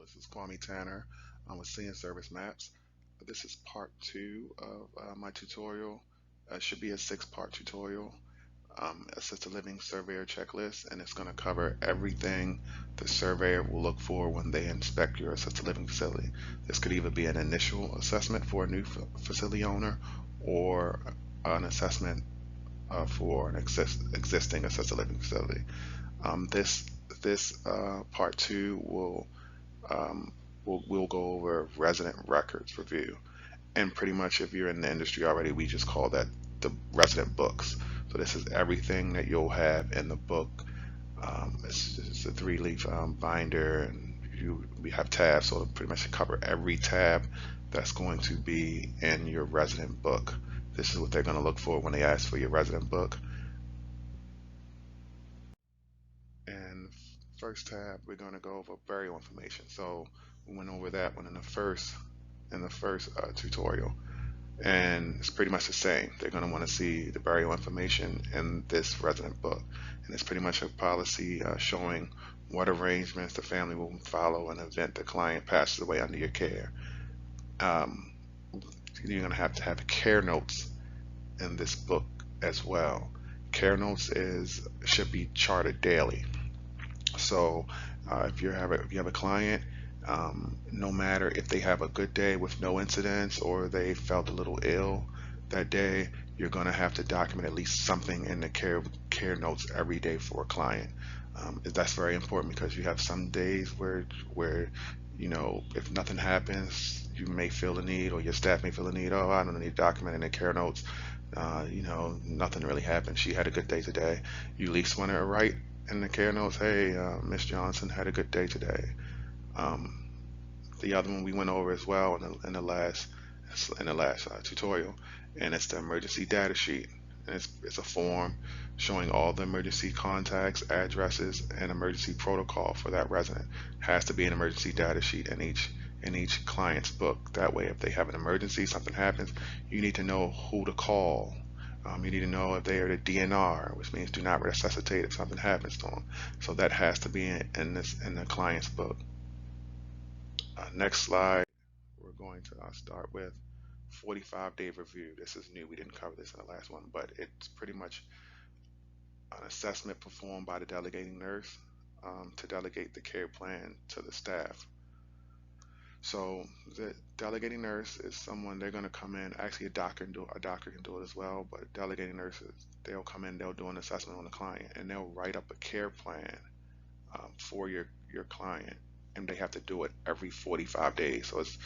This is Kwame Tanner. I'm with Seeing Service Maps. This is part two of my tutorial. It should be a six-part tutorial, assisted living surveyor checklist, and it's going to cover everything the surveyor will look for when they inspect your assisted living facility. This could either be an initial assessment for a new facility owner or an assessment for an existing assisted living facility. This part two um, we'll go over resident records review. And pretty much if you're in the industry already, we just call that the resident books. So this is everything that you'll have in the book. It's a three-leaf binder, and we have tabs, so it'll pretty much cover every tab that's going to be in your resident book. This is what they're going to look for when they ask for your resident book. And first tab, we're going to go over burial information. So we went over that one in the first tutorial, and it's pretty much the same. They're going to want to see the burial information in this resident book, and it's pretty much a policy showing what arrangements the family will follow in the event the client passes away under your care. Um, you're going to have care notes in this book as well. Care notes is should be charted daily. So if you have a client, no matter if they have a good day with no incidents or they felt a little ill that day, you're going to have to document at least something in the care notes every day for a client. That's very important because you have some days where if nothing happens, you may feel the need, or your staff may feel the need. Oh, I don't need to document in the care notes. Nothing really happened. She had a good day today. You at least want to write in the care notes, hey, Miss Johnson had a good day today. Um, the other one we went over as well in the last tutorial, and it's the emergency data sheet. And it's a form showing all the emergency contacts, addresses, and emergency protocol for that resident. Has to be an emergency data sheet in each client's book. That way, if they have an emergency, something happens, you need to know who to call. You need to know if they are the DNR, which means do not resuscitate if something happens to them. So that has to be in the client's book. Next slide, we're going to start with 45-day review. This is new. We didn't cover this in the last one, but it's pretty much an assessment performed by the delegating nurse to delegate the care plan to the staff. So the delegating nurse is someone they're going to come in. Actually, a doctor can do it as well, but delegating nurses, they'll come in, they'll do an assessment on the client, and they'll write up a care plan for your client, and they have to do it every 45 days. So it's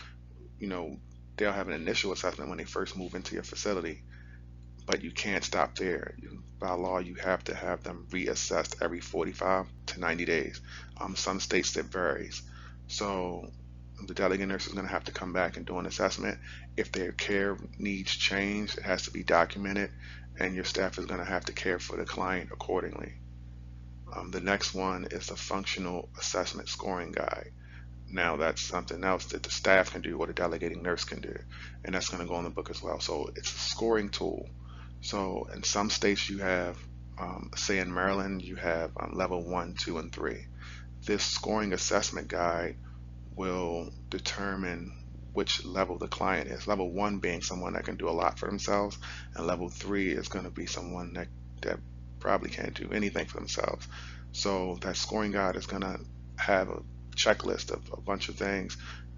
you know they'll have an initial assessment when they first move into your facility, but you can't stop there. By law, you have to have them reassessed every 45 to 90 days. Some states that varies. So the delegate nurse is going to have to come back and do an assessment. If their care needs change, it has to be documented, and your staff is going to have to care for the client accordingly. The next one is the functional assessment scoring guide. Now that's something else that the staff can do or the delegating nurse can do, and that's going to go in the book as well. So it's a scoring tool. So in some states you have, say in Maryland, you have level one, two, and three. This scoring assessment guide will determine which level the client is. Level one being someone that can do a lot for themselves, and level three is going to be someone that probably can't do anything for themselves. So that scoring guide is going to have a checklist of a bunch of things.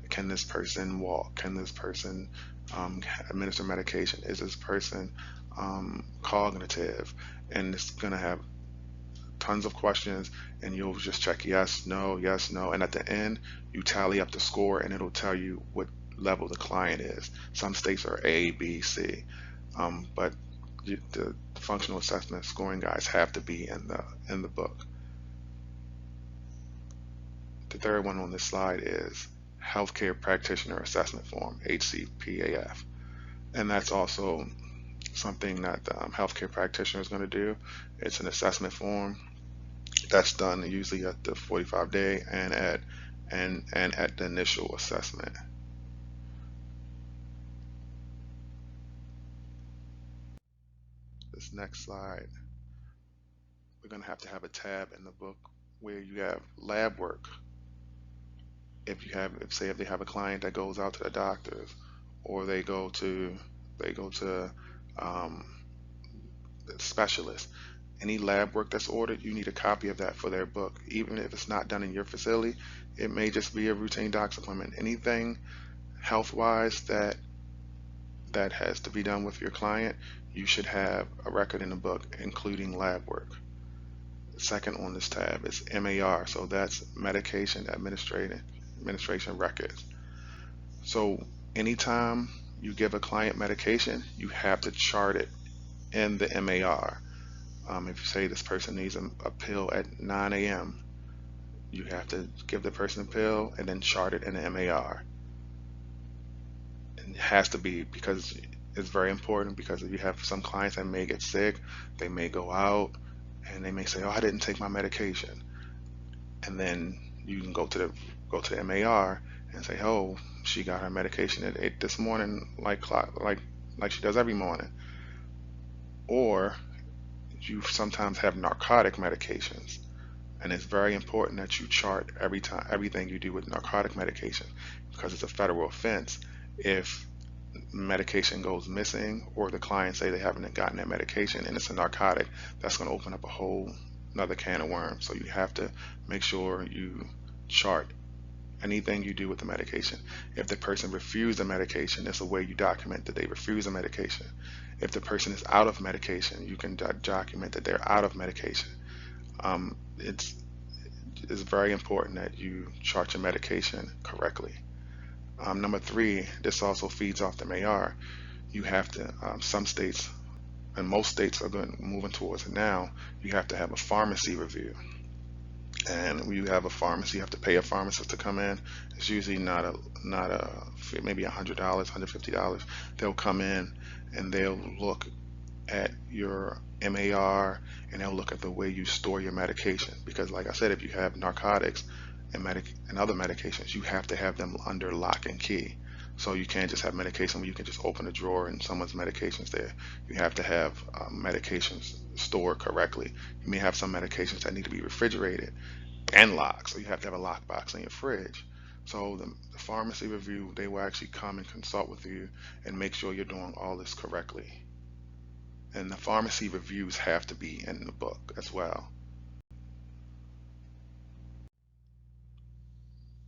Can this person walk? Can this person administer medication? Is this person cognitive? And it's going to have tons of questions, and you'll just check yes, no, and at the end you tally up the score, and it'll tell you what level the client is. Some states are A, B, C, but the functional assessment scoring guides have to be in the book. The third one on this slide is Healthcare Practitioner Assessment Form, HCPAF, and that's also something that the healthcare practitioner is going to do. It's an assessment form that's done usually at the 45-day and at the initial assessment. This next slide, we're going to have a tab in the book where you have lab work. if they have a client that goes out to the doctors, or they go to um, the specialist, any lab work that's ordered, you need a copy of that for their book. Even if it's not done in your facility, it may just be a routine doc's appointment. Anything health wise that has to be done with your client, you should have a record in the book, including lab work. Second on this tab is MAR, so that's medication administration records. So anytime you give a client medication, you have to chart it in the MAR. If you say this person needs a pill at 9 a.m., you have to give the person a pill and then chart it in the MAR. And it has to be, because it's very important, because if you have some clients that may get sick, they may go out and they may say, "Oh, I didn't take my medication," and then you can go to the MAR and say, "Oh, she got her medication at 8 this morning, like she does every morning." Or you sometimes have narcotic medications, and it's very important that you chart everything you do with narcotic medication, because it's a federal offense if medication goes missing, or the client say they haven't gotten that medication and it's a narcotic. That's going to open up a whole another can of worms. So you have to make sure you chart anything you do with the medication. If the person refused the medication, it's a way you document that they refuse the medication. If the person is out of medication, you can document that they're out of medication. It's very important that you chart your medication correctly. Number three, this also feeds off the MAR. You have to, some states, and most states are moving towards it now, you have to have a pharmacy review. And when you have a pharmacy, you have to pay a pharmacist to come in. It's usually not a maybe $100, $150. They'll come in and they'll look at your MAR, and they'll look at the way you store your medication. Because, like I said, if you have narcotics and other medications, you have to have them under lock and key. So you can't just have medication where you can just open a drawer and someone's medications there. You have to have medications stored correctly. You may have some medications that need to be refrigerated and locked, so you have to have a lock box in your fridge. So the pharmacy review, they will actually come and consult with you and make sure you're doing all this correctly. And the pharmacy reviews have to be in the book as well.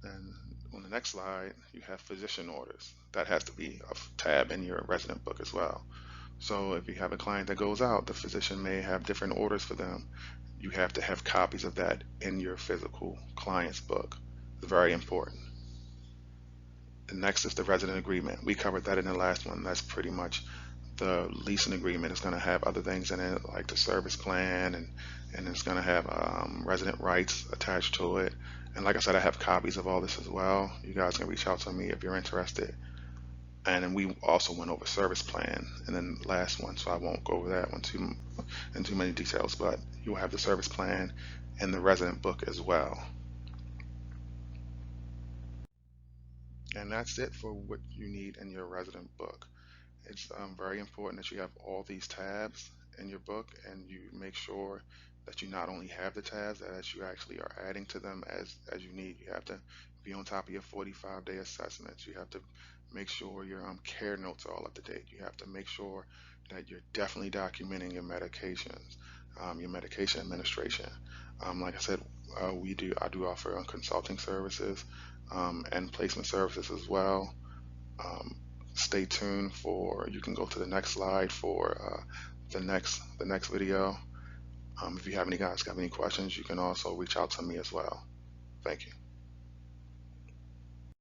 And on the next slide, you have physician orders. That has to be a tab in your resident book as well. So if you have a client that goes out, the physician may have different orders for them. You have to have copies of that in your physical client's book. It's very important. The next is the resident agreement. We covered that in the last one. That's pretty much the leasing agreement. Is going to have other things in it, like the service plan, and it's going to have resident rights attached to it. And like I said, I have copies of all this as well. You guys can reach out to me if you're interested. And then we also went over service plan and then last one, so I won't go over that one in too many details, but you'll have the service plan and the resident book as well. And that's it for what you need in your resident book. It's very important that you have all these tabs in your book, and you make sure that you not only have the tabs, that you actually are adding to them as you need. You have to be on top of your 45-day assessments. You have to make sure your care notes are all up to date. You have to make sure that you're definitely documenting your medications, your medication administration. Like I said, I do offer consulting services and placement services as well. Um, Stay tuned for, you can go to the next slide for the next video. If you have any questions, you can also reach out to me as well. Thank you.